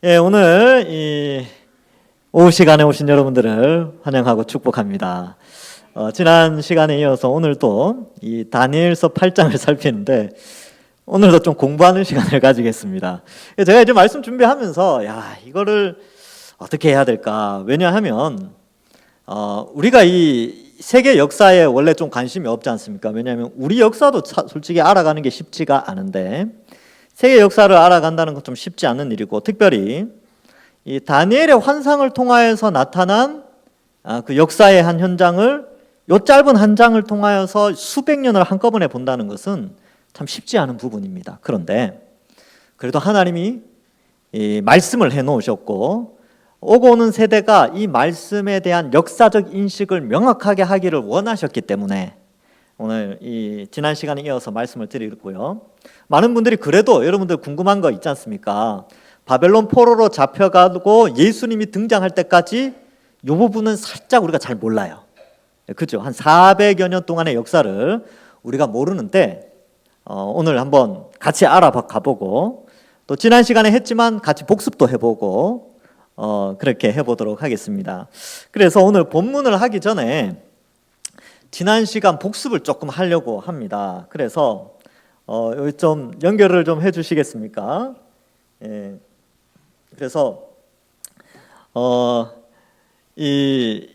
예, 오늘 이 오후 시간에 오신 여러분들을 환영하고 축복합니다. 지난 시간에 이어서 오늘도 이 다니엘서 8장을 살피는데 오늘도 좀 공부하는 시간을 가지겠습니다. 제가 이제 말씀 준비하면서 이거를 어떻게 해야 될까? 왜냐하면 우리가 이 세계 역사에 원래 좀 관심이 없지 않습니까? 왜냐하면 우리 역사도 솔직히 알아가는 게 쉽지가 않은데 세계 역사를 알아간다는 건 좀 쉽지 않은 일이고, 특별히 이 다니엘의 환상을 통하여서 나타난 그 역사의 한 현장을 요 짧은 한 장을 통하여서 수백 년을 한꺼번에 본다는 것은 참 쉽지 않은 부분입니다. 그런데 그래도 하나님이 이 말씀을 해놓으셨고 오고 오는 세대가 이 말씀에 대한 역사적 인식을 명확하게 하기를 원하셨기 때문에 오늘 이 지난 시간에 이어서 말씀을 드리고요. 많은 분들이 그래도 여러분들 궁금한 거 있지 않습니까? 바벨론 포로로 잡혀가고 예수님이 등장할 때까지 이 부분은 살짝 우리가 잘 몰라요. 그죠? 한 400여 년 동안의 역사를 우리가 모르는데 오늘 한번 같이 가보고 또 지난 시간에 했지만 같이 복습도 해보고 그렇게 해보도록 하겠습니다. 그래서 오늘 본문을 하기 전에 지난 시간 복습을 조금 하려고 합니다. 그래서 여기 좀 연결을 좀 해주시겠습니까? 예. 그래서 이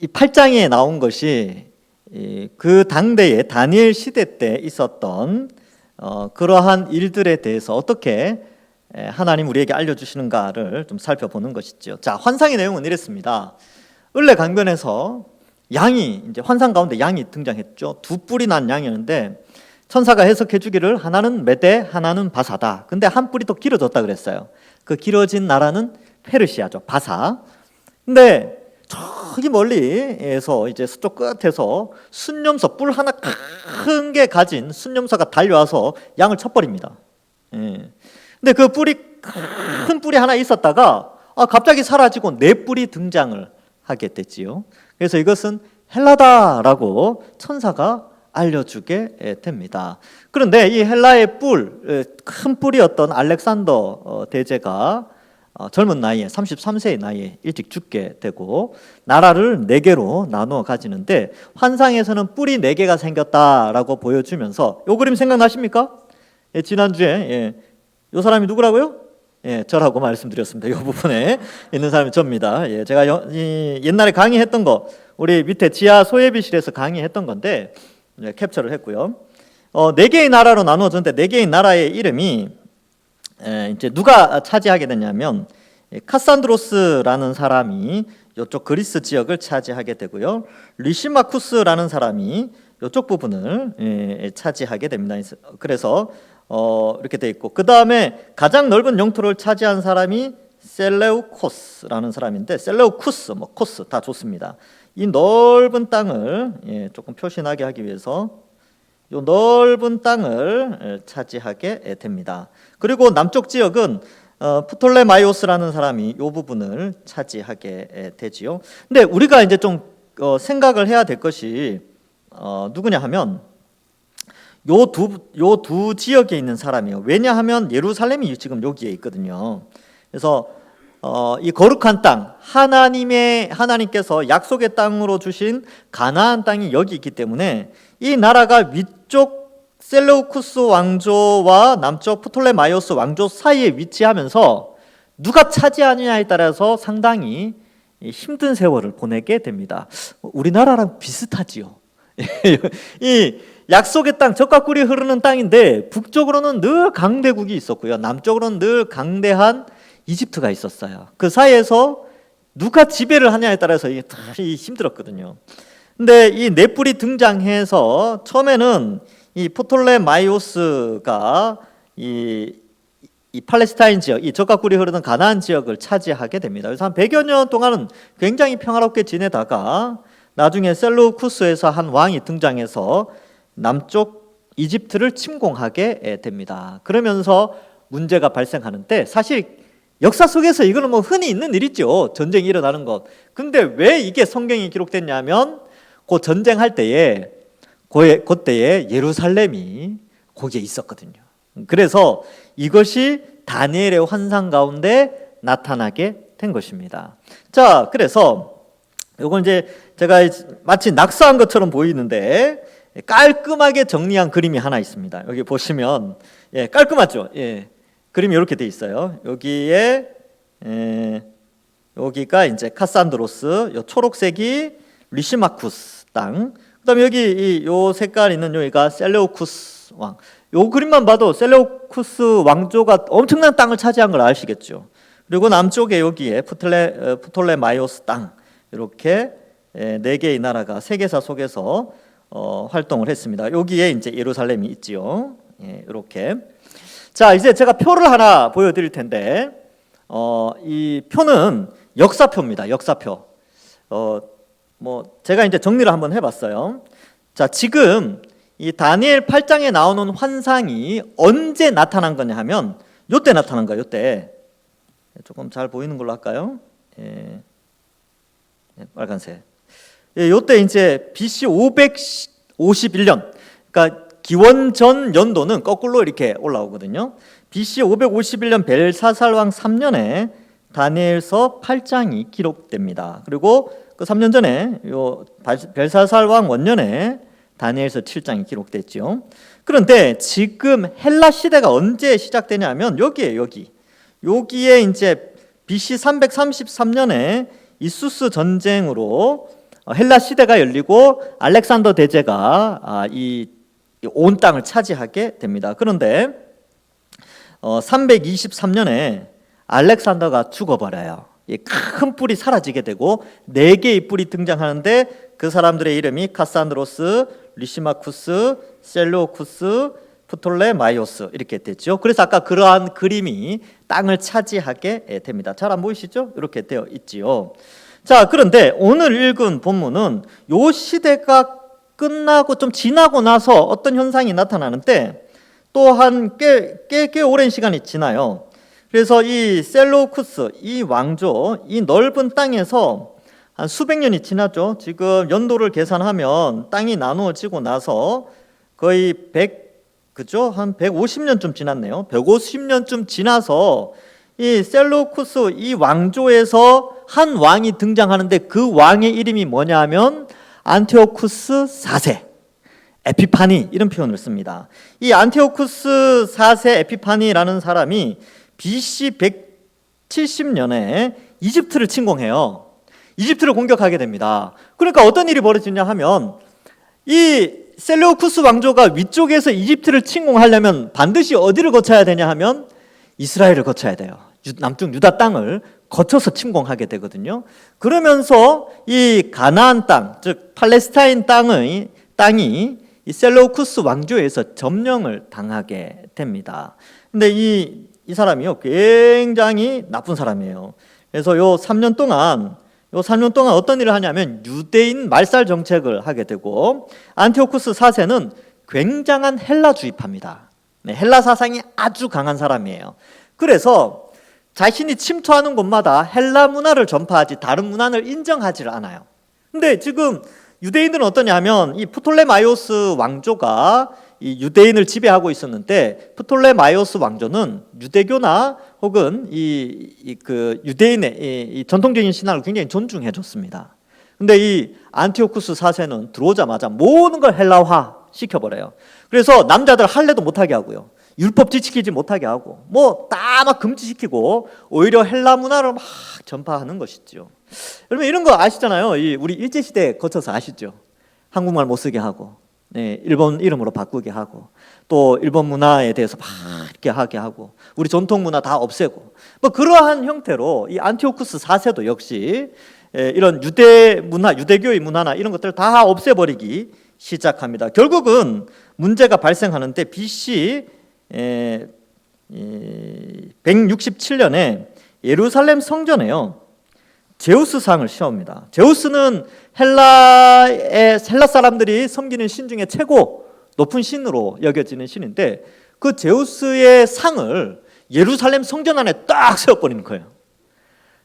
8장에 나온 것이 그 당대의 다니엘 시대 때 있었던 그러한 일들에 대해서 어떻게 하나님 우리에게 알려주시는가를 좀 살펴보는 것이죠. 자, 환상의 내용은 이랬습니다. 을레 강변에서 양이 이제 환상 가운데 양이 등장했죠. 두 뿔이 난 양이었는데 천사가 해석해 주기를 하나는 메대, 하나는 바사다. 근데 한 뿔이 더 길어졌다 그랬어요. 그 길어진 나라는 페르시아죠. 바사. 근데 저기 멀리에서 이제 서쪽 끝에서 순념서 뿔 하나 큰 게 가진 순념서가 달려와서 양을 쳐버립니다. 예. 근데 그 큰 뿔이 하나 있었다가 갑자기 사라지고 네 뿔이 등장을 하게 됐지요. 그래서 이것은 헬라다라고 천사가 알려주게 됩니다. 그런데 이 헬라의 큰 뿔이었던 알렉산더 대제가 젊은 나이에 33세의 나이에 일찍 죽게 되고 나라를 4개로 나누어 가지는데 환상에서는 뿔이 4개가 생겼다라고 보여주면서 요 그림 생각나십니까? 지난주에 요 사람이 누구라고요? 저라고 말씀드렸습니다. 이 부분에 있는 사람이 저입니다. 제가 옛날에 강의했던 거 우리 밑에 지하 소예비실에서 강의했던 건데 캡처를 했고요. 4개의 나라로 나누어졌는데 4개의 나라의 이름이 이제 누가 차지하게 되냐면 카산드로스라는 사람이 이쪽 그리스 지역을 차지하게 되고요. 리시마쿠스라는 사람이 이쪽 부분을 차지하게 됩니다. 그래서 이렇게 돼 있고 그 다음에 가장 넓은 영토를 차지한 사람이 셀레우코스라는 사람인데 셀레우쿠스, 코스 다 좋습니다. 이 넓은 땅을 조금 표시나게 하기 위해서 이 넓은 땅을 차지하게 됩니다. 그리고 남쪽 지역은 프톨레마이오스라는 사람이 이 부분을 차지하게 되지요. 근데 우리가 이제 좀 생각을 해야 될 것이 누구냐 하면 요 두 지역에 있는 사람이에요. 왜냐하면 예루살렘이 지금 여기에 있거든요. 그래서 이 거룩한 땅, 하나님께서 약속의 땅으로 주신 가나안 땅이 여기 있기 때문에 이 나라가 위쪽 셀레우쿠스 왕조와 남쪽 프톨레마이오스 왕조 사이에 위치하면서 누가 차지하느냐에 따라서 상당히 힘든 세월을 보내게 됩니다. 우리나라랑 비슷하지요. 이 약속의 땅, 젖과 꿀이 흐르는 땅인데 북쪽으로는 늘 강대국이 있었고요. 남쪽으로는 늘 강대한 이집트가 있었어요. 그 사이에서 누가 지배를 하냐에 따라서 이게 힘들었거든요. 근데 이 네 뿔이 등장해서 처음에는 이 프톨레마이오스가 이 팔레스타인 지역, 이 젖과 꿀이 흐르는 가나안 지역을 차지하게 됩니다. 그래서 한 100여 년 동안은 굉장히 평화롭게 지내다가 나중에 셀루쿠스에서 한 왕이 등장해서 남쪽 이집트를 침공하게 됩니다. 그러면서 문제가 발생하는데 사실 역사 속에서 이거는 뭐 흔히 있는 일이죠. 전쟁이 일어나는 것. 근데 왜 이게 성경에 기록됐냐면 그 전쟁할 때에 그때에 예루살렘이 거기에 있었거든요. 그래서 이것이 다니엘의 환상 가운데 나타나게 된 것입니다. 자, 그래서 요건 이제 제가 마치 낙서한 것처럼 보이는데 깔끔하게 정리한 그림이 하나 있습니다. 여기 보시면 깔끔하죠. 그림이 이렇게 돼 있어요. 여기에 여기가 이제 카산드로스, 요 초록색이 리시마쿠스 땅. 그다음에 여기 요 색깔 있는 여기가 셀레우쿠스 왕. 요 그림만 봐도 셀레우쿠스 왕조가 엄청난 땅을 차지한 걸 아시겠죠. 그리고 남쪽에 여기에 프톨레마이오스 땅. 이렇게 네 개의 나라가 세계사 속에서 활동을 했습니다. 여기에 이제 예루살렘이 있지요. 이렇게. 자, 이제 제가 표를 하나 보여드릴 텐데, 이 표는 역사표입니다. 역사표. 제가 이제 정리를 한번 해봤어요. 자, 지금 이 다니엘 8장에 나오는 환상이 언제 나타난 거냐 하면, 요때 나타난 거예요. 요때. 조금 잘 보이는 걸로 할까요? 빨간색. 요때 이제 BC 551년, 그러니까 기원전 연도는 거꾸로 이렇게 올라오거든요. BC 551년 벨사살 왕 3년에 다니엘서 8장이 기록됩니다. 그리고 그 3년 전에 요 벨사살 왕 원년에 다니엘서 7장이 기록됐죠. 그런데 지금 헬라 시대가 언제 시작되냐면 여기에 여기에 이제 BC 333년에 이수스 전쟁으로 헬라 시대가 열리고 알렉산더 대제가 이 온 땅을 차지하게 됩니다. 그런데 323년에 알렉산더가 죽어버려요. 큰 뿔이 사라지게 되고 4개의 뿔이 등장하는데 그 사람들의 이름이 카산드로스, 리시마쿠스, 셀루오쿠스, 프톨레마이오스 이렇게 됐죠. 그래서 아까 그러한 그림이 땅을 차지하게 됩니다. 잘 안 보이시죠? 이렇게 되어 있지요. 자, 그런데 오늘 읽은 본문은 요 시대가 끝나고 좀 지나고 나서 어떤 현상이 나타나는데 또한 꽤 오랜 시간이 지나요. 그래서 이 셀루쿠스, 이 왕조, 이 넓은 땅에서 한 수백 년이 지났죠. 지금 연도를 계산하면 땅이 나누어지고 나서 거의 한 150년쯤 지났네요. 150년쯤 지나서 이 셀루쿠스 이 왕조에서 한 왕이 등장하는데 그 왕의 이름이 뭐냐 하면 안티오쿠스 4세, 에피파니 이런 표현을 씁니다. 이 안티오쿠스 4세 에피파니라는 사람이 BC 170년에 이집트를 침공해요. 이집트를 공격하게 됩니다. 그러니까 어떤 일이 벌어지냐 하면 이 셀레우쿠스 왕조가 위쪽에서 이집트를 침공하려면 반드시 어디를 거쳐야 되냐 하면 이스라엘을 거쳐야 돼요. 남쪽 유다 땅을 거쳐서 침공하게 되거든요. 그러면서 이 가나안 땅, 즉 팔레스타인 땅이 이 셀레우쿠스 왕조에서 점령을 당하게 됩니다. 근데 이 사람이요 굉장히 나쁜 사람이에요. 그래서 요 3년 동안 어떤 일을 하냐면 유대인 말살 정책을 하게 되고 안티오쿠스 4세는 굉장한 헬라주의파입니다. 헬라 사상이 아주 강한 사람이에요. 그래서 자신이 침투하는 곳마다 헬라 문화를 전파하지 다른 문화를 인정하지 않아요. 근데 지금 유대인들은 어떠냐면 이 프톨레마이오스 왕조가 이 유대인을 지배하고 있었는데 프톨레마이오스 왕조는 유대교나 혹은 그 유대인의 이 전통적인 신앙을 굉장히 존중해 줬습니다. 근데 이 안티오쿠스 4세는 들어오자마자 모든 걸 헬라화 시켜버려요. 그래서 남자들 할례도 못하게 하고요. 율법 지키지 못하게 하고 다 막 금지시키고 오히려 헬라 문화를 막 전파하는 것이죠. 여러분 이런 거 아시잖아요. 우리 일제시대 거쳐서 아시죠? 한국말 못 쓰게 하고 일본 이름으로 바꾸게 하고 또 일본 문화에 대해서 막 이렇게 하게 하고 우리 전통 문화 다 없애고 그러한 형태로 이 안티오쿠스 4세도 역시 이런 유대 문화, 유대교의 문화나 이런 것들을 다 없애버리기 시작합니다. 결국은 문제가 발생하는데 BC 167년에 예루살렘 성전에요 제우스상을 씌웁니다. 제우스는 헬라 사람들이 섬기는 신 중에 최고 높은 신으로 여겨지는 신인데 그 제우스의 상을 예루살렘 성전 안에 딱 세워버리는 거예요.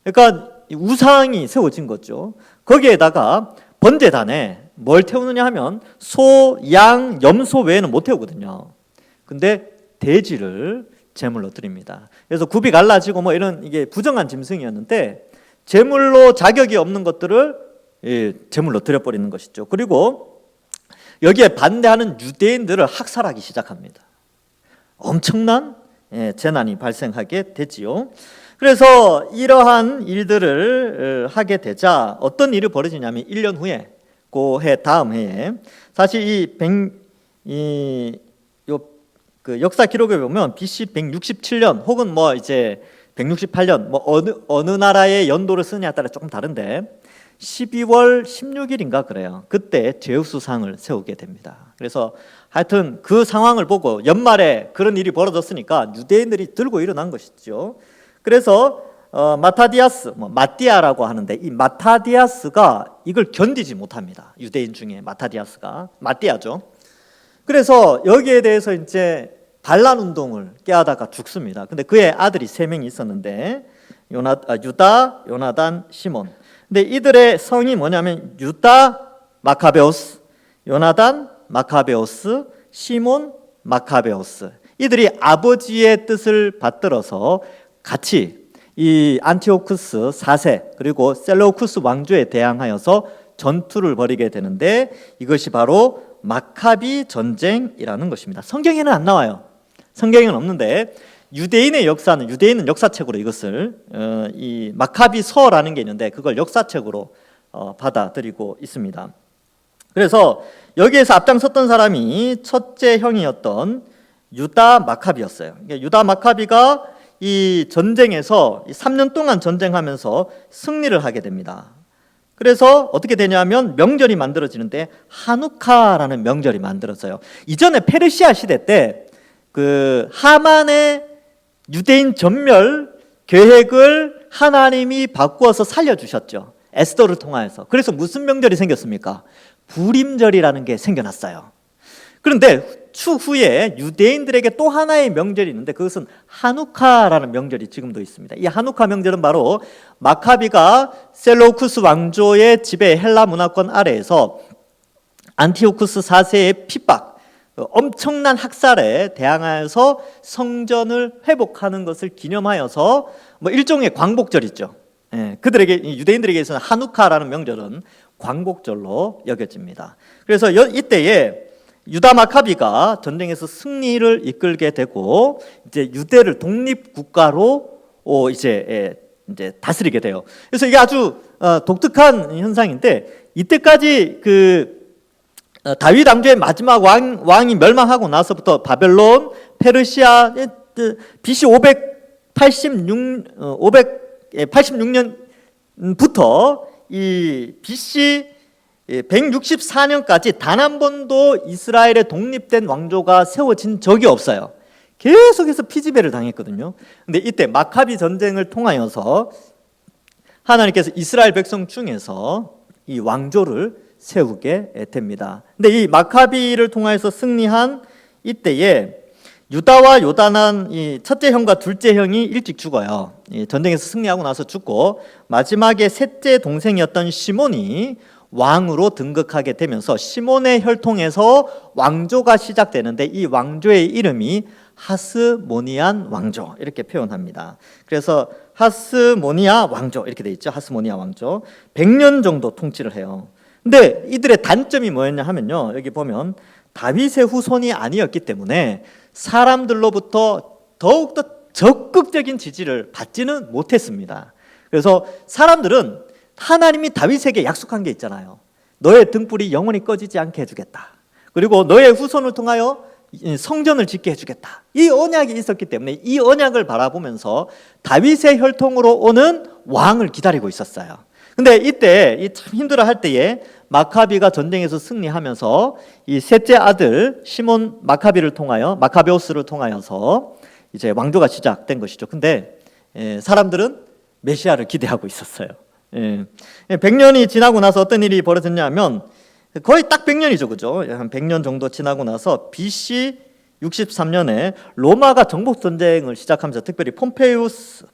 그러니까 우상이 세워진 거죠. 거기에다가 번제단에 뭘 태우느냐 하면 소, 양, 염소 외에는 못 태우거든요. 근데 돼지를 제물로 드립니다. 그래서 굽이 갈라지고 뭐 이런 이게 부정한 짐승이었는데 제물로 자격이 없는 것들을 제물로 드려버리는 것이죠. 그리고 여기에 반대하는 유대인들을 학살하기 시작합니다. 엄청난 재난이 발생하게 되지요. 그래서 이러한 일들을 하게 되자 어떤 일이 벌어지냐면 1년 후에 그 해 다음 해에 사실 그 역사 기록에 보면 BC 167년 혹은 뭐 이제 168년 뭐 어느 나라의 연도를 쓰느냐에 따라 조금 다른데 12월 16일인가 그래요. 그때 제우스상을 세우게 됩니다. 그래서 하여튼 그 상황을 보고 연말에 그런 일이 벌어졌으니까 유대인들이 들고 일어난 것이죠. 그래서 마타디아스, 마띠아라고 하는데 이 마타디아스가 이걸 견디지 못합니다. 유대인 중에 마타디아스가 마띠아죠. 그래서 여기에 대해서 이제 반란 운동을 깨하다가 죽습니다. 근데 그의 아들이 3명이 있었는데 유다, 요나단, 시몬. 근데 이들의 성이 뭐냐면 유다 마카베오스, 요나단 마카베오스, 시몬 마카베오스. 이들이 아버지의 뜻을 받들어서 같이 이 안티오쿠스 4세 그리고 셀레우쿠스 왕조에 대항하여서 전투를 벌이게 되는데 이것이 바로 마카비 전쟁이라는 것입니다. 성경에는 안 나와요. 성경에는 없는데 유대인은 역사책으로 이것을 이 마카비서라는 게 있는데 그걸 역사책으로 받아들이고 있습니다. 그래서 여기에서 앞장섰던 사람이 첫째 형이었던 유다 마카비였어요. 유다 마카비가 이 전쟁에서 3년 동안 전쟁하면서 승리를 하게 됩니다. 그래서 어떻게 되냐면 명절이 만들어지는데 하누카라는 명절이 만들어져요. 이전에 페르시아 시대 때 그 하만의 유대인 전멸 계획을 하나님이 바꾸어서 살려주셨죠. 에스더를 통하여서. 그래서 무슨 명절이 생겼습니까? 부림절이라는 게 생겨났어요. 그런데 추후에 유대인들에게 또 하나의 명절이 있는데 그것은 하누카라는 명절이 지금도 있습니다. 이 하누카 명절은 바로 마카비가 셀로우쿠스 왕조의 지배 헬라 문화권 아래에서 안티오쿠스 4세의 핍박, 엄청난 학살에 대항하여서 성전을 회복하는 것을 기념하여서 뭐 일종의 광복절이죠. 그들에게 유대인들에게서는 하누카라는 명절은 광복절로 여겨집니다. 그래서 이때에 유다 마카비가 전쟁에서 승리를 이끌게 되고 이제 유대를 독립 국가로 이제 다스리게 돼요. 그래서 이게 아주 독특한 현상인데 이때까지 그 다윗 왕조의 마지막 왕이 멸망하고 나서부터 바벨론, 페르시아 BC 586년부터 이 BC 164년까지 단 한 번도 이스라엘의 독립된 왕조가 세워진 적이 없어요. 계속해서 피지배를 당했거든요. 근데 이때 마카비 전쟁을 통하여서 하나님께서 이스라엘 백성 중에서 이 왕조를 세우게 됩니다. 근데 이 마카비를 통하여서 승리한 이때에 유다와 요단한 이 첫째 형과 둘째 형이 일찍 죽어요. 이 전쟁에서 승리하고 나서 죽고 마지막에 셋째 동생이었던 시몬이 왕으로 등극하게 되면서 시몬의 혈통에서 왕조가 시작되는데 이 왕조의 이름이 하스모니안 왕조 이렇게 표현합니다. 그래서 하스모니아 왕조 이렇게 돼 있죠. 하스모니아 왕조 100년 정도 통치를 해요. 근데 이들의 단점이 뭐였냐 하면요. 여기 보면 다윗의 후손이 아니었기 때문에 사람들로부터 더욱더 적극적인 지지를 받지는 못했습니다. 그래서 사람들은 하나님이 다윗에게 약속한 게 있잖아요. 너의 등불이 영원히 꺼지지 않게 해주겠다. 그리고 너의 후손을 통하여 성전을 짓게 해주겠다. 이 언약이 있었기 때문에 이 언약을 바라보면서 다윗의 혈통으로 오는 왕을 기다리고 있었어요. 근데 이때 참 힘들어할 때에 마카비가 전쟁에서 승리하면서 이 셋째 아들 시몬 마카베오스를 통하여서 이제 왕조가 시작된 것이죠. 근데 사람들은 메시아를 기대하고 있었어요. 100년이 지나고 나서 어떤 일이 벌어졌냐면 거의 딱 100년이죠, 그죠? 한 100년 정도 지나고 나서 BC 63년에 로마가 정복 전쟁을 시작하면서 특별히 폼페이우스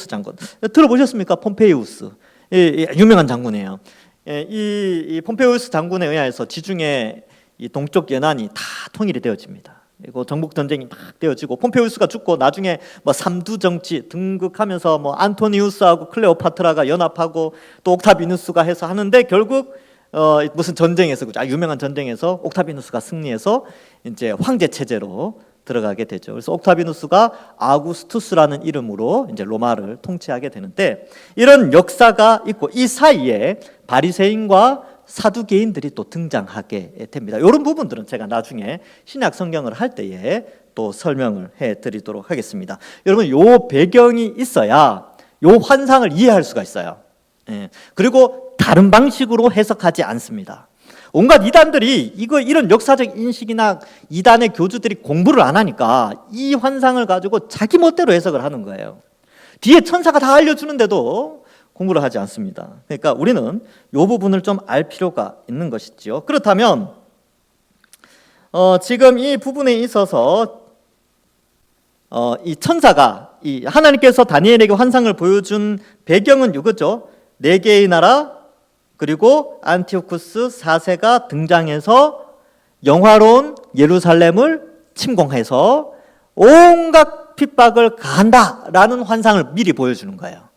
장군 들어보셨습니까? 폼페이우스 유명한 장군이에요. 이 폼페이우스 장군에 의하여서 지중해 이 동쪽 연안이 다 통일이 되어집니다. 그리고 정복 전쟁이 막 되어지고 폼페이우스가 죽고 나중에 뭐 삼두 정치 등극하면서 뭐 안토니우스하고 클레오파트라가 연합하고 또 옥타비누스가 해서 하는데 결국 무슨 전쟁에서 그죠? 유명한 전쟁에서 옥타비누스가 승리해서 이제 황제 체제로 들어가게 되죠. 그래서 옥타비누스가 아구스투스라는 이름으로 이제 로마를 통치하게 되는데 이런 역사가 있고 이 사이에 바리새인과 사두개인들이 또 등장하게 됩니다. 이런 부분들은 제가 나중에 신약 성경을 할 때에 또 설명을 해드리도록 하겠습니다. 여러분, 이 배경이 있어야 이 환상을 이해할 수가 있어요. 그리고 다른 방식으로 해석하지 않습니다. 온갖 이단들이 이런 역사적 인식이나 이단의 교주들이 공부를 안 하니까 이 환상을 가지고 자기 멋대로 해석을 하는 거예요. 뒤에 천사가 다 알려주는데도 공부를 하지 않습니다. 그러니까 우리는 이 부분을 좀 알 필요가 있는 것이지요. 그렇다면 지금 이 부분에 있어서 이 천사가 이 하나님께서 다니엘에게 환상을 보여준 배경은 이거죠. 4개의 나라 그리고 안티오쿠스 4세가 등장해서 영화로운 예루살렘을 침공해서 온갖 핍박을 가한다라는 환상을 미리 보여주는 거예요.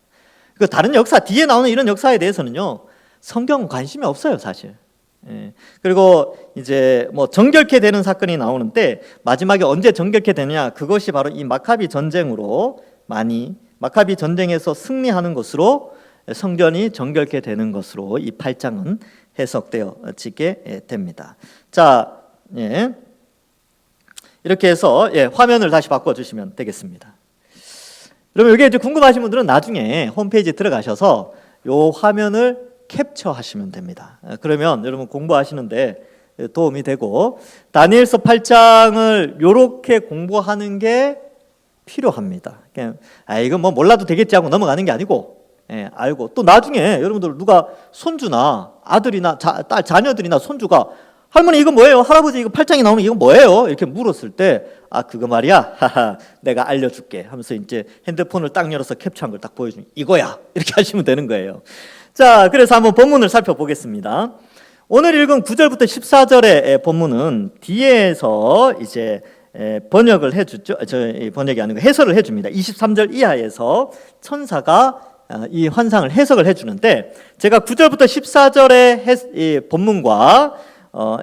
그 다른 역사 뒤에 나오는 이런 역사에 대해서는요 성경은 관심이 없어요 사실. 그리고 이제 뭐 정결케 되는 사건이 나오는데 마지막에 언제 정결케 되느냐 그것이 바로 이 마카비 전쟁으로 마카비 전쟁에서 승리하는 것으로 성전이 정결케 되는 것으로 이 8장은 해석되어지게 됩니다. 자, 이렇게 해서 화면을 다시 바꿔주시면 되겠습니다. 그러면 여기 이제 궁금하신 분들은 나중에 홈페이지 들어가셔서 이 화면을 캡처하시면 됩니다. 그러면 여러분 공부하시는데 도움이 되고 다니엘서 8장을 이렇게 공부하는 게 필요합니다. 이건 뭐 몰라도 되겠지 하고 넘어가는 게 아니고 알고 또 나중에 여러분들 누가 손주나 아들이나 자녀들이나 손주가 할머니 이거 뭐예요? 할아버지 이거 8장에 나오는 이거 뭐예요? 이렇게 물었을 때 그거 말이야. 하하, 내가 알려줄게 하면서 이제 핸드폰을 딱 열어서 캡처한 걸 딱 보여주면 이거야 이렇게 하시면 되는 거예요. 자, 그래서 한번 본문을 살펴보겠습니다. 오늘 읽은 9절부터 14절의 본문은 뒤에서 이제 번역을 해주죠. 번역이 아니고 해설을 해줍니다. 23절 이하에서 천사가 이 환상을 해석을 해주는데 제가 9절부터 14절의 본문과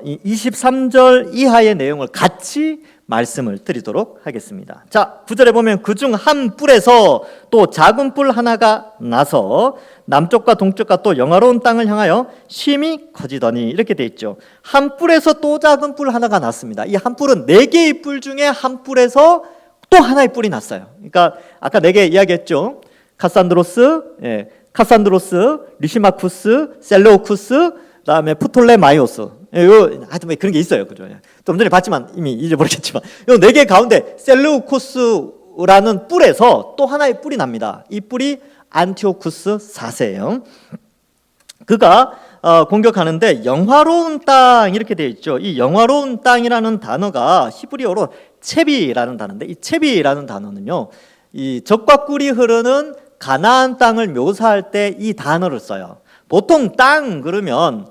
이 23절 이하의 내용을 같이 말씀을 드리도록 하겠습니다. 자, 9절에 보면 그중 한 뿔에서 또 작은 뿔 하나가 나서 남쪽과 동쪽과 또 영화로운 땅을 향하여 심히 커지더니 이렇게 돼 있죠. 한 뿔에서 또 작은 뿔 하나가 났습니다. 이 한 뿔은 4개의 뿔 중에 한 뿔에서 또 하나의 뿔이 났어요. 그러니까 아까 4개 이야기했죠. 카산드로스, 리시마쿠스, 셀레우쿠스, 그다음에 프톨레마이오스. 하여튼 그런 게 있어요. 그죠? 좀 전에 봤지만 이미 잊어버렸겠지만 이 4개 가운데 셀레우코스라는 뿔에서 또 하나의 뿔이 납니다. 이 뿔이 안티오쿠스 4세예요. 그가 공격하는데 영화로운 땅 이렇게 되어 있죠. 이 영화로운 땅이라는 단어가 히브리어로 체비라는 단어인데 이 체비라는 단어는요. 이 적과 꿀이 흐르는 가나안 땅을 묘사할 때 이 단어를 써요. 보통 땅 그러면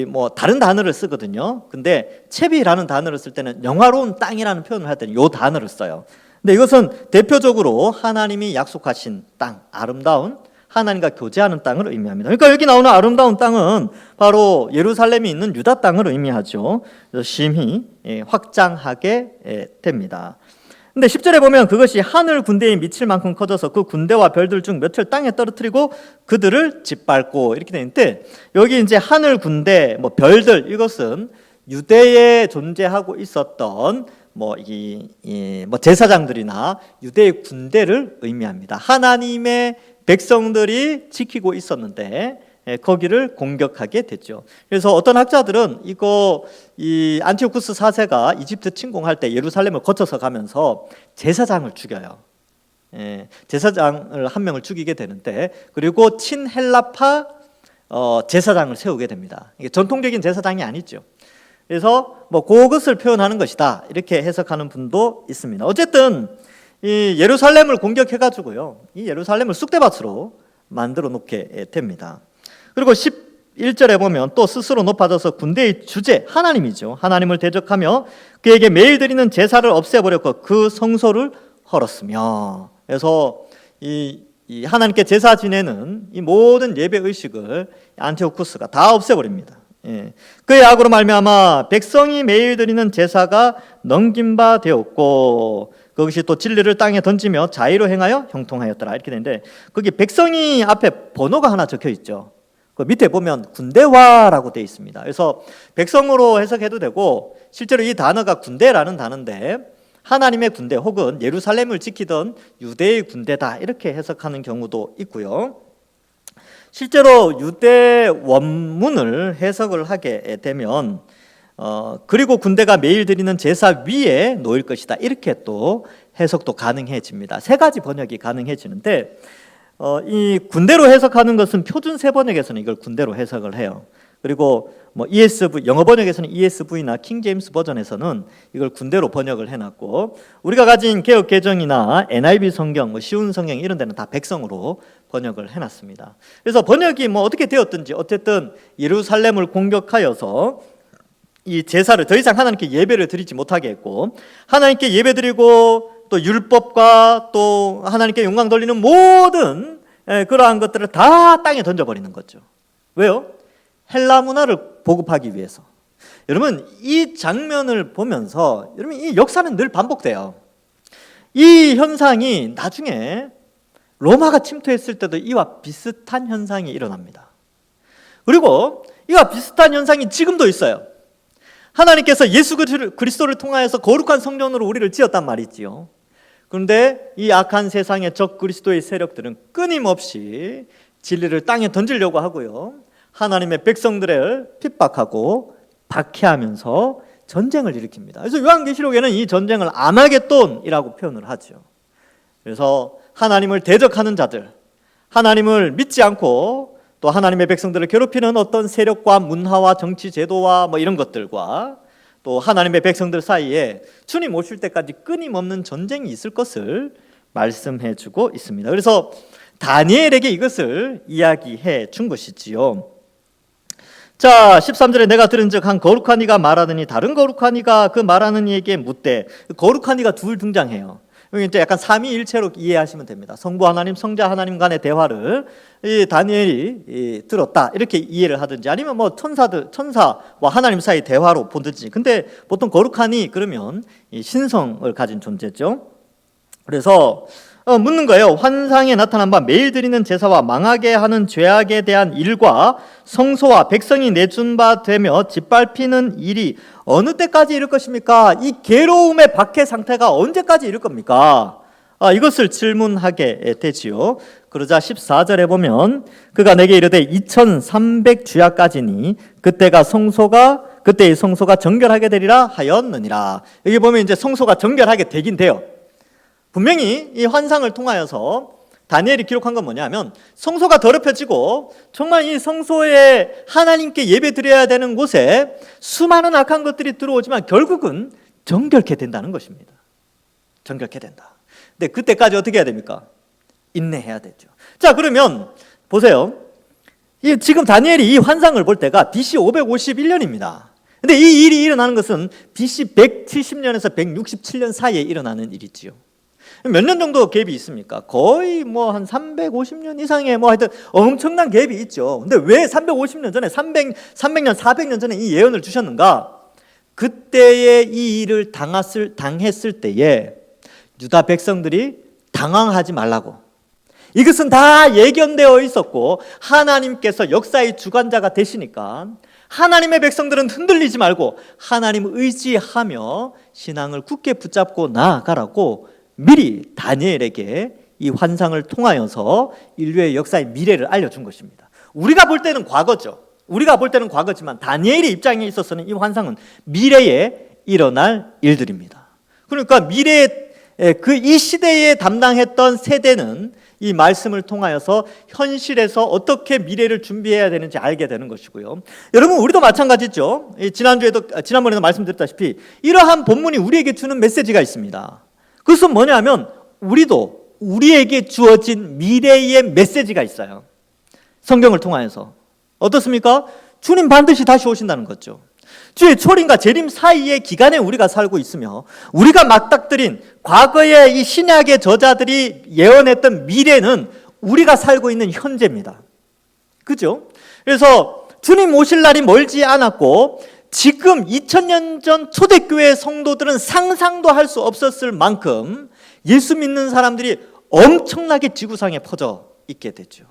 뭐 다른 단어를 쓰거든요. 근데 체비라는 단어를 쓸 때는 영화로운 땅이라는 표현을 할 때는 이 단어를 써요. 근데 이것은 대표적으로 하나님이 약속하신 땅, 아름다운 하나님과 교제하는 땅을 의미합니다. 그러니까 여기 나오는 아름다운 땅은 바로 예루살렘이 있는 유다 땅을 의미하죠. 그래서 심히 확장하게 됩니다. 근데 10절에 보면 그것이 하늘 군대에 미칠 만큼 커져서 그 군대와 별들 중 몇을 땅에 떨어뜨리고 그들을 짓밟고 이렇게 되는데 여기 이제 하늘 군대, 뭐 별들 이것은 유대에 존재하고 있었던 뭐 제사장들이나 유대의 군대를 의미합니다. 하나님의 백성들이 지키고 있었는데 거기를 공격하게 됐죠. 그래서 어떤 학자들은 이 안티오쿠스 4세가 이집트 침공할 때 예루살렘을 거쳐서 가면서 제사장을 죽여요. 제사장을 한 명을 죽이게 되는데 그리고 친헬라파 제사장을 세우게 됩니다. 이게 전통적인 제사장이 아니죠. 그래서 뭐 그것을 표현하는 것이다 이렇게 해석하는 분도 있습니다. 어쨌든 이 예루살렘을 공격해가지고요, 이 예루살렘을 쑥대밭으로 만들어 놓게 됩니다. 그리고 1절에 보면 또 스스로 높아져서 군대의 주제 하나님이죠. 하나님을 대적하며 그에게 매일 드리는 제사를 없애버렸고 그 성소를 헐었으며. 그래서 이 하나님께 제사 지내는 이 모든 예배 의식을 안티오쿠스가 다 없애버립니다. 예. 그의 악으로 말미암아 백성이 매일 드리는 제사가 넘긴 바 되었고 그것이 또 진리를 땅에 던지며 자의로 행하여 형통하였더라 이렇게 되는데 거기 백성이 앞에 번호가 하나 적혀 있죠. 그 밑에 보면 군대화라고 되어 있습니다. 그래서 백성으로 해석해도 되고 실제로 이 단어가 군대라는 단어인데 하나님의 군대 혹은 예루살렘을 지키던 유대의 군대다 이렇게 해석하는 경우도 있고요. 실제로 유대 원문을 해석을 하게 되면 그리고 군대가 매일 드리는 제사 위에 놓일 것이다 이렇게 또 해석도 가능해집니다. 세 가지 번역이 가능해지는데 이 군대로 해석하는 것은 표준세 번역에서는 이걸 군대로 해석을 해요. 그리고 뭐 ESV 영어 번역에서는 ESV나 킹 제임스 버전에서는 이걸 군대로 번역을 해놨고 우리가 가진 개역 개정이나 NIV 성경, 뭐 쉬운 성경 이런 데는 다 백성으로 번역을 해놨습니다. 그래서 번역이 뭐 어떻게 되었든지 어쨌든 예루살렘을 공격하여서 이 제사를 더 이상 하나님께 예배를 드리지 못하게 했고 하나님께 예배드리고 또 율법과 또 하나님께 영광 돌리는 모든 그러한 것들을 다 땅에 던져버리는 거죠. 왜요? 헬라 문화를 보급하기 위해서. 여러분 이 장면을 보면서 여러분 이 역사는 늘 반복돼요. 이 현상이 나중에 로마가 침투했을 때도 이와 비슷한 현상이 일어납니다. 그리고 이와 비슷한 현상이 지금도 있어요. 하나님께서 예수 그리스도를 통하여서 거룩한 성전으로 우리를 지었단 말이지요. 그런데 이 악한 세상의 적 그리스도의 세력들은 끊임없이 진리를 땅에 던지려고 하고요. 하나님의 백성들을 핍박하고 박해하면서 전쟁을 일으킵니다. 그래서 요한계시록에는 이 전쟁을 아마겟돈이라고 표현을 하죠. 그래서 하나님을 대적하는 자들, 하나님을 믿지 않고 또 하나님의 백성들을 괴롭히는 어떤 세력과 문화와 정치 제도와 뭐 이런 것들과 또 하나님의 백성들 사이에 주님 오실 때까지 끊임없는 전쟁이 있을 것을 말씀해 주고 있습니다. 그래서 다니엘에게 이것을 이야기해 준 것이지요. 자, 13절에 내가 들은즉 한 거룩한 이가 말하더니 다른 거룩한 이가 그 말하는 이에게 묻되 거룩한 이가 둘 등장해요. 여기 이제 약간 삼위일체로 이해하시면 됩니다. 성부 하나님, 성자 하나님 간의 대화를 이 다니엘이 들었다 이렇게 이해를 하든지 아니면 뭐 천사와 하나님 사이 대화로 보든지. 근데 보통 거룩하니 그러면 이 신성을 가진 존재죠. 그래서 묻는 거예요. 환상에 나타난 바 매일 드리는 제사와 망하게 하는 죄악에 대한 일과 성소와 백성이 내준 바 되며 짓밟히는 일이 어느 때까지 이를 것입니까? 이 괴로움의 박해 상태가 언제까지 이를 겁니까? 이것을 질문하게 되지요. 그러자 14절에 보면 그가 내게 이르되 2300주야까지니 그때의 성소가 정결하게 되리라 하였느니라. 여기 보면 이제 성소가 정결하게 되긴 돼요. 분명히 이 환상을 통하여서 다니엘이 기록한 건 뭐냐면 성소가 더럽혀지고 정말 이 성소에 하나님께 예배 드려야 되는 곳에 수많은 악한 것들이 들어오지만 결국은 정결케 된다는 것입니다. 정결케 된다. 근데 그때까지 어떻게 해야 됩니까? 인내해야 되죠. 자, 그러면 보세요. 지금 다니엘이 이 환상을 볼 때가 BC 551년입니다. 근데 이 일이 일어나는 것은 BC 170년에서 167년 사이에 일어나는 일이지요. 몇 년 정도 갭이 있습니까? 거의 뭐 한 350년 이상의 뭐 하여튼 엄청난 갭이 있죠. 근데 왜 350년 전에 300년, 400년 전에 이 예언을 주셨는가? 그때에 이 일을 당했을 때에 유다 백성들이 당황하지 말라고. 이것은 다 예견되어 있었고 하나님께서 역사의 주관자가 되시니까 하나님의 백성들은 흔들리지 말고 하나님을 의지하며 신앙을 굳게 붙잡고 나아가라고 미리 다니엘에게 이 환상을 통하여서 인류의 역사의 미래를 알려준 것입니다. 우리가 볼 때는 과거죠. 우리가 볼 때는 과거지만 다니엘의 입장에 있어서는 이 환상은 미래에 일어날 일들입니다. 그러니까 미래에 이 시대에 담당했던 세대는 이 말씀을 통하여서 현실에서 어떻게 미래를 준비해야 되는지 알게 되는 것이고요. 여러분 우리도 마찬가지죠. 지난번에도 말씀드렸다시피 이러한 본문이 우리에게 주는 메시지가 있습니다. 그것은 뭐냐면 우리에게 주어진 미래의 메시지가 있어요. 성경을 통하여서. 어떻습니까? 주님 반드시 다시 오신다는 거죠. 주의 초림과 재림 사이의 기간에 우리가 살고 있으며 우리가 맞닥뜨린 과거의 이 신약의 저자들이 예언했던 미래는 우리가 살고 있는 현재입니다. 그죠? 그래서 주님 오실 날이 멀지 않았고 지금 2000년 전 초대교회 성도들은 상상도 할 수 없었을 만큼 예수 믿는 사람들이 엄청나게 지구상에 퍼져 있게 되죠.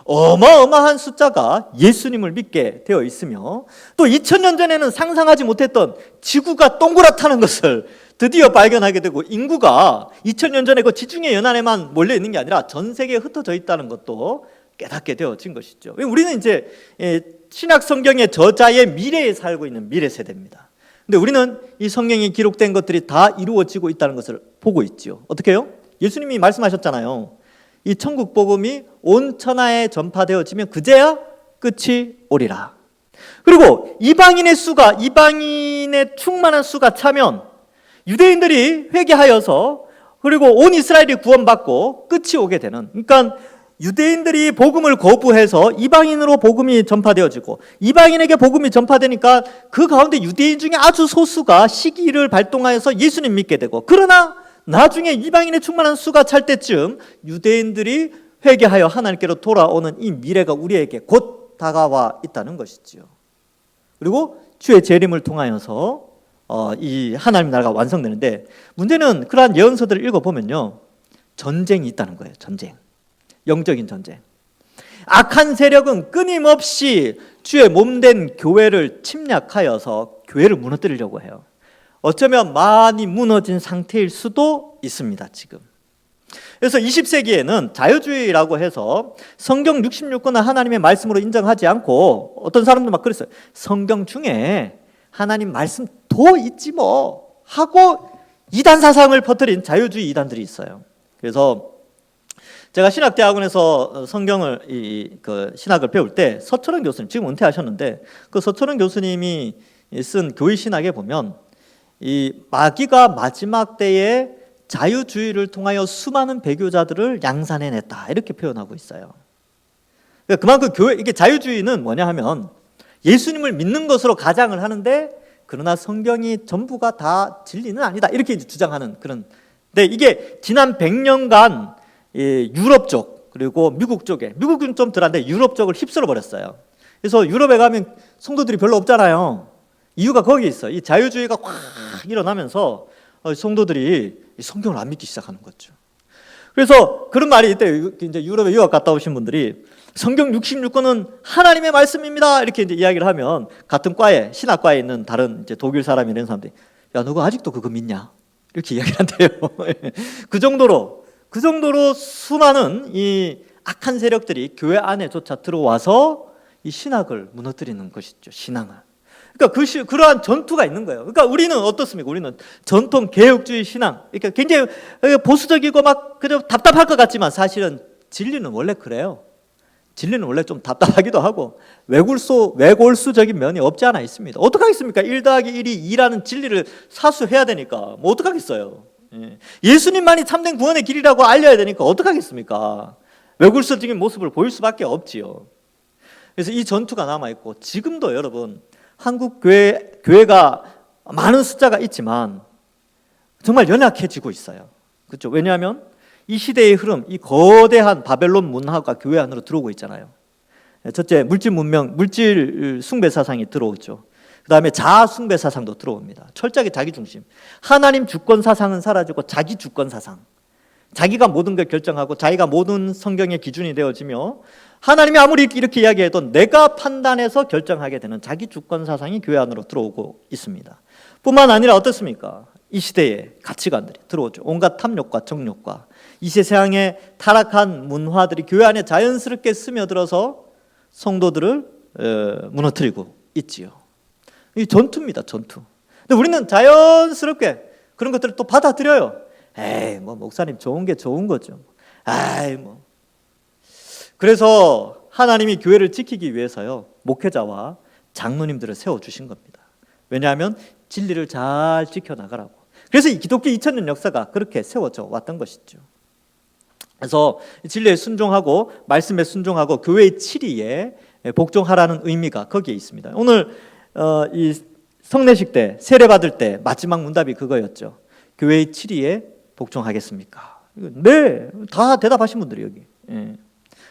어마어마한 숫자가 예수님을 믿게 되어 있으며 또 2000년 전에는 상상하지 못했던 지구가 동그랗다는 것을 드디어 발견하게 되고 인구가 2000년 전에 그 지중해 연안에만 몰려 있는 게 아니라 전 세계에 흩어져 있다는 것도 깨닫게 되어진 것이죠. 우리는 이제 신약 성경의 저자의 미래에 살고 있는 미래 세대입니다. 근데 우리는 이 성경에 기록된 것들이 다 이루어지고 있다는 것을 보고 있죠. 어떻게 해요? 예수님이 말씀하셨잖아요. 이 천국 복음이 온 천하에 전파되어지면 그제야 끝이 오리라. 그리고 이방인의 충만한 수가 차면 유대인들이 회개하여서 그리고 온 이스라엘이 구원받고 끝이 오게 되는, 그러니까 유대인들이 복음을 거부해서 이방인으로 복음이 전파되어지고 이방인에게 복음이 전파되니까 그 가운데 유대인 중에 아주 소수가 시기를 발동하여서 예수님 믿게 되고, 그러나 나중에 이방인의 충만한 수가 찰 때쯤 유대인들이 회개하여 하나님께로 돌아오는 이 미래가 우리에게 곧 다가와 있다는 것이지요. 그리고 주의 재림을 통하여서 이 하나님 나라가 완성되는데, 문제는 그러한 예언서들을 읽어보면요, 전쟁이 있다는 거예요. 전쟁, 영적인 전쟁. 악한 세력은 끊임없이 주의 몸된 교회를 침략하여서 교회를 무너뜨리려고 해요. 어쩌면 많이 무너진 상태일 수도 있습니다, 지금. 그래서 20세기에는 자유주의라고 해서 성경 66권을 하나님의 말씀으로 인정하지 않고, 어떤 사람도 막 그랬어요. 성경 중에 하나님 말씀 더 있지 뭐 하고 이단 사상을 퍼뜨린 자유주의 이단들이 있어요. 그래서 제가 신학대학원에서 성경을 신학을 배울 때 서철원 교수님, 지금 은퇴하셨는데 그 서철원 교수님이 쓴 교회 신학에 보면 이 마귀가 마지막 때에 자유주의를 통하여 수많은 배교자들을 양산해냈다, 이렇게 표현하고 있어요. 그만큼 이게 자유주의는 뭐냐 하면 예수님을 믿는 것으로 가장을 하는데, 그러나 성경이 전부가 다 진리는 아니다, 이렇게 주장하는 그런. 근데 이게 지난 100년간 유럽 쪽 그리고 미국 쪽에, 미국은 좀 덜한데 유럽 쪽을 휩쓸어 버렸어요. 그래서 유럽에 가면 성도들이 별로 없잖아요. 이유가 거기에 있어요. 이 자유주의가 확 일어나면서 성도들이 성경을 안 믿기 시작하는 거죠. 그래서 그런 말이 이때 이제 유럽에 유학 갔다 오신 분들이 성경 66권은 하나님의 말씀입니다, 이렇게 이제 이야기를 하면 같은 과에, 신학과에 있는 다른 이제 독일 사람이 이런 사람들이, 야, 너가 아직도 그거 믿냐? 이렇게 이야기를 한대요. 그 정도로 수많은 이 악한 세력들이 교회 안에조차 들어와서 이 신학을 무너뜨리는 것이죠. 신앙을. 그러니까 그러한 전투가 있는 거예요. 그러니까 우리는 어떻습니까? 우리는 전통 개혁주의 신앙, 그러니까 굉장히 보수적이고 막 그저 답답할 것 같지만 사실은 진리는 원래 그래요. 진리는 원래 좀 답답하기도 하고 외골수적인 면이 없지 않아 있습니다. 어떡하겠습니까? 1 더하기 1이 2라는 진리를 사수해야 되니까 뭐 어떡하겠어요. 예수님만이 참된 구원의 길이라고 알려야 되니까 어떡하겠습니까? 외골수적인 모습을 보일 수밖에 없지요. 그래서 이 전투가 남아있고, 지금도 여러분 한국 교회가 많은 숫자가 있지만 정말 연약해지고 있어요. 그렇죠? 왜냐하면 이 시대의 흐름, 이 거대한 바벨론 문화가 교회 안으로 들어오고 있잖아요. 첫째, 물질 문명, 물질 숭배 사상이 들어오죠. 그 다음에 자아 숭배 사상도 들어옵니다. 철저하게 자기 중심. 하나님 주권 사상은 사라지고 자기 주권 사상. 자기가 모든 걸 결정하고 자기가 모든 성경의 기준이 되어지며, 하나님이 아무리 이렇게 이야기해도 내가 판단해서 결정하게 되는 자기 주권 사상이 교회 안으로 들어오고 있습니다. 뿐만 아니라 어떻습니까? 이 시대의 가치관들이 들어오죠. 온갖 탐욕과 정욕과 이 세상의 타락한 문화들이 교회 안에 자연스럽게 스며들어서 성도들을 무너뜨리고 있지요. 이 전투입니다, 전투. 근데 우리는 자연스럽게 그런 것들을 또 받아들여요. 에이, 뭐 목사님 좋은 게 좋은 거죠. 아이, 뭐. 그래서 하나님이 교회를 지키기 위해서요, 목회자와 장로님들을 세워주신 겁니다. 왜냐하면 진리를 잘 지켜나가라고. 그래서 이 기독교 2000년 역사가 그렇게 세워져 왔던 것이죠. 그래서 진리에 순종하고 말씀에 순종하고 교회의 치리에 복종하라는 의미가 거기에 있습니다. 오늘 이 성례식 때 세례 받을 때 마지막 문답이 그거였죠. 교회의 7위에 복종하겠습니까? 네, 다 대답하신 분들이 여기.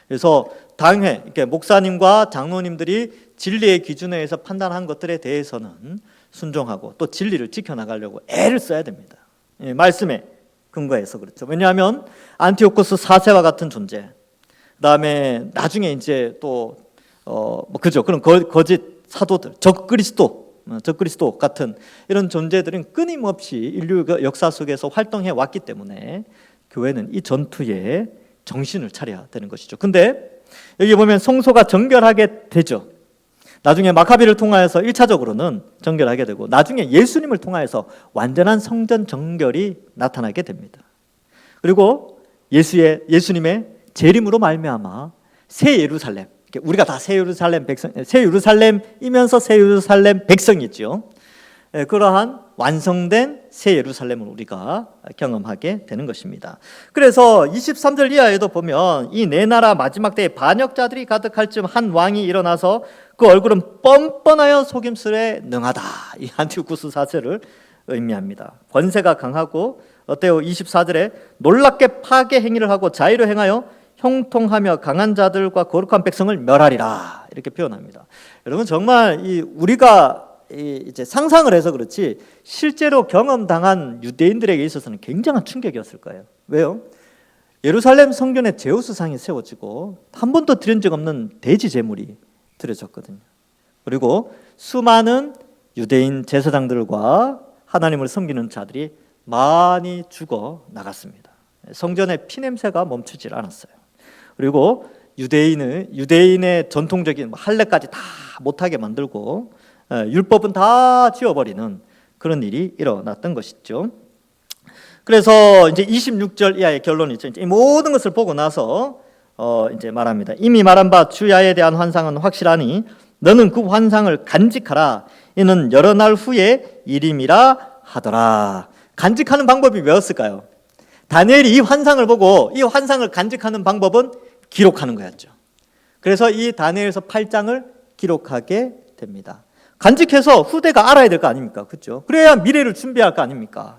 그래서 당회 이렇게 목사님과 장로님들이 진리의 기준에 의해서 판단한 것들에 대해서는 순종하고 또 진리를 지켜나가려고 애를 써야 됩니다. 말씀에 근거해서 그렇죠. 왜냐하면 안티오코스 4세와 같은 존재, 그다음에 나중에 이제 또 그죠, 그런 거짓 사도들, 적그리스도 같은 이런 존재들은 끊임없이 인류 역사 속에서 활동해 왔기 때문에 교회는 이 전투에 정신을 차려야 되는 것이죠. 근데 여기 보면 성소가 정결하게 되죠. 나중에 마카비를 통하여서 1차적으로는 정결하게 되고 나중에 예수님을 통하여서 완전한 성전 정결이 나타나게 됩니다. 그리고 예수님의 재림으로 말미암아 새 예루살렘, 우리가 다 새 예루살렘이면서 새 예루살렘 백성이죠. 그러한 완성된 새 예루살렘을 우리가 경험하게 되는 것입니다. 그래서 23절 이하에도 보면 이 네 나라 마지막 때에 반역자들이 가득할 즈음 한 왕이 일어나서 그 얼굴은 뻔뻔하여 속임술에 능하다. 이 안티오쿠스 4세를 의미합니다. 권세가 강하고 어때요? 24절에 놀랍게 파괴 행위를 하고 자의로 행하여 형통하며 강한 자들과 거룩한 백성을 멸하리라. 이렇게 표현합니다. 여러분 정말 우리가 이제 상상을 해서 그렇지 실제로 경험당한 유대인들에게 있어서는 굉장한 충격이었을 거예요. 왜요? 예루살렘 성전에 제우스상이 세워지고 한 번도 드린 적 없는 돼지 제물이 드려졌거든요. 그리고 수많은 유대인 제사장들과 하나님을 섬기는 자들이 많이 죽어 나갔습니다. 성전의 피냄새가 멈추질 않았어요. 그리고 유대인의 전통적인 할례까지 다 못하게 만들고 율법은 다 지워버리는 그런 일이 일어났던 것이죠. 그래서 이제 26절 이하의 결론이 있죠. 이 모든 것을 보고 나서 이제 말합니다. 이미 말한 바 주야에 대한 환상은 확실하니 너는 그 환상을 간직하라. 이는 여러 날 후에 일임이라 하더라. 간직하는 방법이 뭐였을까요? 다니엘이 이 환상을 보고 이 환상을 간직하는 방법은 기록하는 거였죠. 그래서 이 다니엘서 8장을 기록하게 됩니다. 간직해서 후대가 알아야 될 거 아닙니까? 그렇죠? 그래야 미래를 준비할 거 아닙니까?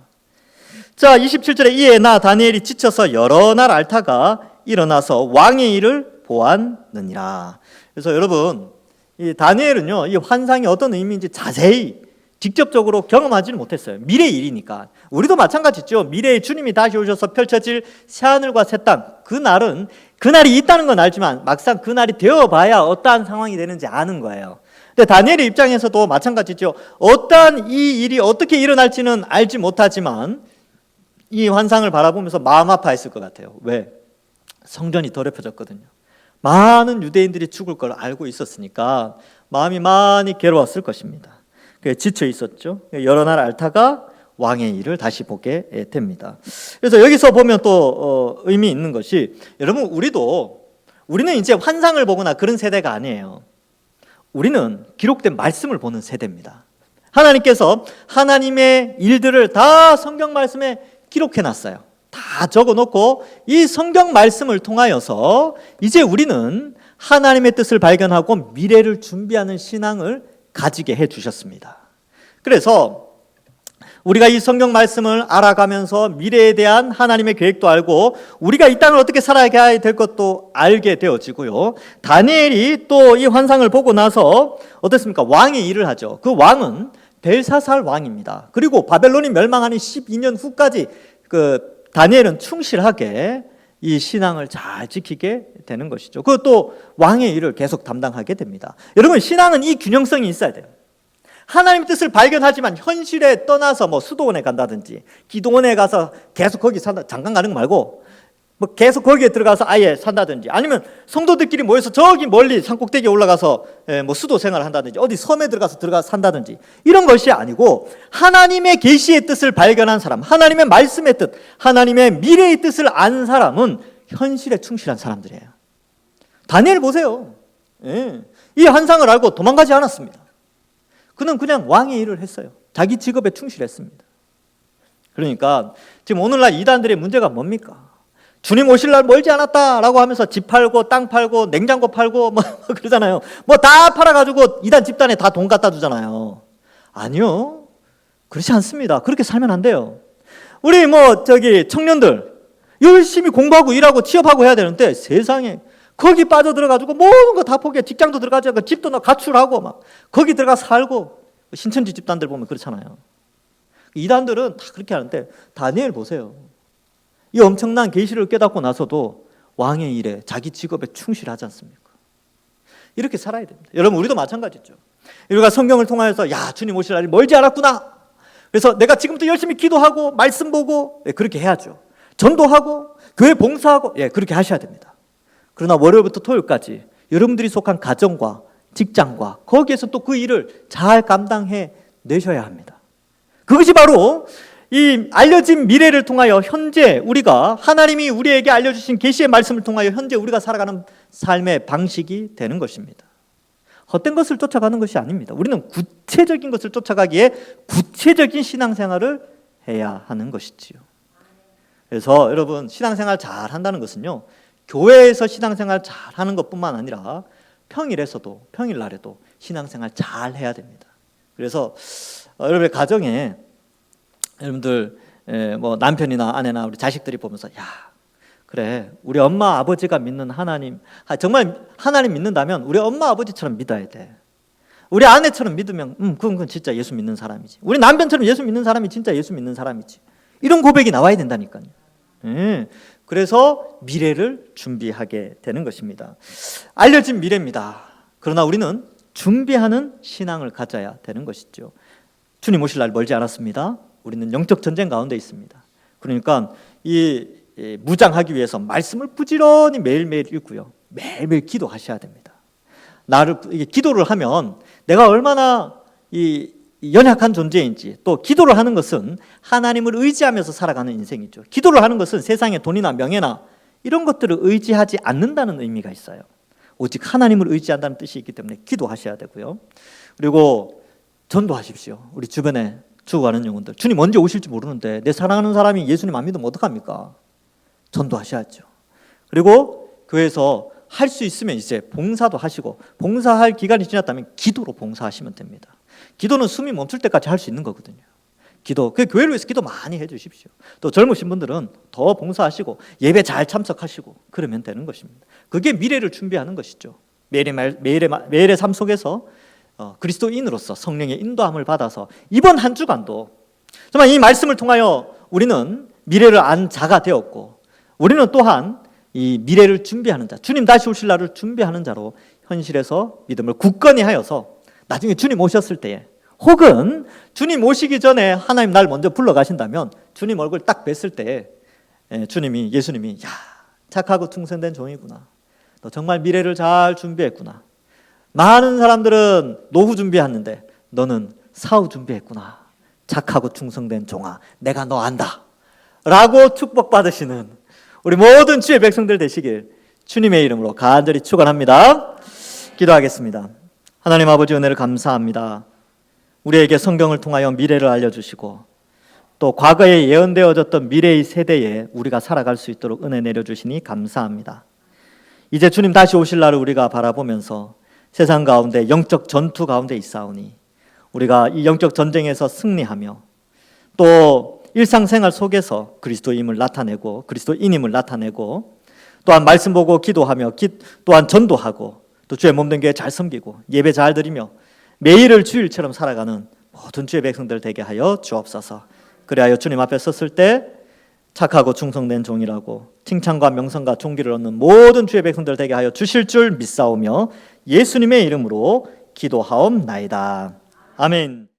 자, 27절에 이에 나 다니엘이 지쳐서 여러 날 앓다가 일어나서 왕의 일을 보았느니라. 그래서 여러분, 이 다니엘은요, 이 환상이 어떤 의미인지 자세히 직접적으로 경험하지는 못했어요. 미래의 일이니까. 우리도 마찬가지죠. 미래에 주님이 다시 오셔서 펼쳐질 새하늘과 새 땅, 그날이 있다는 건 알지만 막상 그날이 되어봐야 어떠한 상황이 되는지 아는 거예요. 근데 다니엘의 입장에서도 마찬가지죠. 어떠한 이 일이 어떻게 일어날지는 알지 못하지만 이 환상을 바라보면서 마음 아파했을 것 같아요. 왜? 성전이 더럽혀졌거든요. 많은 유대인들이 죽을 걸 알고 있었으니까 마음이 많이 괴로웠을 것입니다. 지쳐 있었죠. 여러 날 앓다가 왕의 일을 다시 보게 됩니다. 그래서 여기서 보면 또 의미 있는 것이, 여러분 우리는 이제 환상을 보거나 그런 세대가 아니에요. 우리는 기록된 말씀을 보는 세대입니다. 하나님께서 하나님의 일들을 다 성경 말씀에 기록해 놨어요. 다 적어놓고 이 성경 말씀을 통하여서 이제 우리는 하나님의 뜻을 발견하고 미래를 준비하는 신앙을 가지게 해주셨습니다. 그래서 우리가 이 성경 말씀을 알아가면서 미래에 대한 하나님의 계획도 알고 우리가 이 땅을 어떻게 살아가야 될 것도 알게 되어지고요. 다니엘이 또 이 환상을 보고 나서 어떻습니까? 왕의 일을 하죠. 그 왕은 벨사살 왕입니다. 그리고 바벨론이 멸망하는 12년 후까지 다니엘은 충실하게 이 신앙을 잘 지키게 되는 것이죠. 그것도 왕의 일을 계속 담당하게 됩니다. 여러분, 신앙은 이 균형성이 있어야 돼요. 하나님의 뜻을 발견하지만 현실에 떠나서 수도원에 간다든지 기도원에 가서 계속 거기 산다, 잠깐 가는 거 말고 계속 거기에 들어가서 아예 산다든지, 아니면 성도들끼리 모여서 저기 멀리 산꼭대기에 올라가서 수도 생활을 한다든지 어디 섬에 들어가서 산다든지 이런 것이 아니고 하나님의 계시의 뜻을 발견한 사람, 하나님의 말씀의 뜻, 하나님의 미래의 뜻을 안 사람은 현실에 충실한 사람들이에요. 다니엘 보세요. 이 환상을 알고 도망가지 않았습니다. 그는 그냥 왕의 일을 했어요. 자기 직업에 충실했습니다. 그러니까 지금 오늘날 이단들의 문제가 뭡니까? 주님 오실 날 멀지 않았다라고 하면서 집 팔고 땅 팔고 냉장고 팔고 뭐 그러잖아요. 뭐 다 팔아가지고 이단 집단에 다 돈 갖다 주잖아요. 아니요, 그렇지 않습니다. 그렇게 살면 안 돼요. 우리 청년들 열심히 공부하고 일하고 취업하고 해야 되는데 세상에 거기 빠져들어가지고 모든 거 다 포기해. 직장도 들어가지 않고 집도 가출하고 막 거기 들어가 살고. 신천지 집단들 보면 그렇잖아요. 이단들은 다 그렇게 하는데 다니엘 보세요. 이 엄청난 계시를 깨닫고 나서도 왕의 일에 자기 직업에 충실하지 않습니까? 이렇게 살아야 됩니다. 여러분, 우리도 마찬가지죠. 우리가 성경을 통하여서 야, 주님 오실 날이 멀지 않았구나. 그래서 내가 지금부터 열심히 기도하고 말씀 보고 그렇게 해야죠. 전도하고 교회 봉사하고 그렇게 하셔야 됩니다. 그러나 월요일부터 토요일까지 여러분들이 속한 가정과 직장과 거기에서 또 그 일을 잘 감당해 내셔야 합니다. 그것이 바로 이 알려진 미래를 통하여 현재 우리가 하나님이 우리에게 알려주신 계시의 말씀을 통하여 현재 우리가 살아가는 삶의 방식이 되는 것입니다. 헛된 것을 쫓아가는 것이 아닙니다. 우리는 구체적인 것을 쫓아가기에 구체적인 신앙생활을 해야 하는 것이지요. 그래서 여러분, 신앙생활 잘 한다는 것은요, 교회에서 신앙생활 잘 하는 것뿐만 아니라 평일에서도, 평일날에도 신앙생활 잘 해야 됩니다. 그래서 여러분의 가정에 여러분들 남편이나 아내나 우리 자식들이 보면서 야, 그래, 우리 엄마 아버지가 믿는 하나님, 정말 하나님 믿는다면 우리 엄마 아버지처럼 믿어야 돼. 우리 아내처럼 믿으면 그건 진짜 예수 믿는 사람이지. 우리 남편처럼 예수 믿는 사람이 진짜 예수 믿는 사람이지. 이런 고백이 나와야 된다니까요. 그래서 미래를 준비하게 되는 것입니다. 알려진 미래입니다. 그러나 우리는 준비하는 신앙을 가져야 되는 것이죠. 주님 오실 날 멀지 않았습니다. 우리는 영적 전쟁 가운데 있습니다. 그러니까 이 무장하기 위해서 말씀을 부지런히 매일매일 읽고요, 매일매일 기도하셔야 됩니다. 기도를 하면 내가 얼마나 연약한 존재인지, 또 기도를 하는 것은 하나님을 의지하면서 살아가는 인생이죠. 기도를 하는 것은 세상의 돈이나 명예나 이런 것들을 의지하지 않는다는 의미가 있어요. 오직 하나님을 의지한다는 뜻이 있기 때문에 기도하셔야 되고요. 그리고 전도하십시오. 우리 주변에 죽어가는 영혼들, 주님 언제 오실지 모르는데 내 사랑하는 사람이 예수님 안 믿으면 어떡합니까? 전도하셔야죠. 그리고 교회에서 할 수 있으면 이제 봉사도 하시고, 봉사할 기간이 지났다면 기도로 봉사하시면 됩니다. 기도는 숨이 멈출 때까지 할 수 있는 거거든요. 그 교회를 위해서 기도 많이 해주십시오. 또 젊으신 분들은 더 봉사하시고 예배 잘 참석하시고 그러면 되는 것입니다. 그게 미래를 준비하는 것이죠. 매일의 삶 속에서 그리스도인으로서 성령의 인도함을 받아서 이번 한 주간도 정말 이 말씀을 통하여 우리는 미래를 안 자가 되었고, 우리는 또한 이 미래를 준비하는 자, 주님 다시 오실 날을 준비하는 자로 현실에서 믿음을 굳건히 하여서 나중에 주님 오셨을 때에, 혹은 주님 오시기 전에 하나님 날 먼저 불러가신다면 주님 얼굴 딱 뵀을 때에 예수님이 야, 착하고 충성된 종이구나, 너 정말 미래를 잘 준비했구나, 많은 사람들은 노후 준비했는데 너는 사후 준비했구나, 착하고 충성된 종아, 내가 너 안다 라고 축복받으시는 우리 모든 주의 백성들 되시길 주님의 이름으로 간절히 축원합니다. 기도하겠습니다. 하나님 아버지, 은혜를 감사합니다. 우리에게 성경을 통하여 미래를 알려주시고 또 과거에 예언되어졌던 미래의 세대에 우리가 살아갈 수 있도록 은혜 내려주시니 감사합니다. 이제 주님 다시 오실 날을 우리가 바라보면서 세상 가운데 영적 전투 가운데 있사오니 우리가 이 영적 전쟁에서 승리하며 또 일상생활 속에서 그리스도임을 나타내고 그리스도인임을 나타내고, 또한 말씀 보고 기도하며 또한 전도하고 또 주의 몸된 교회 잘 섬기고 예배 잘 드리며 매일을 주일처럼 살아가는 모든 주의 백성들 되게 하여 주옵소서. 그리하여 주님 앞에 섰을 때 착하고 충성된 종이라고 칭찬과 명성과 존귀를 얻는 모든 주의 백성들 되게 하여 주실 줄 믿사오며 예수님의 이름으로 기도하옵나이다. 아멘.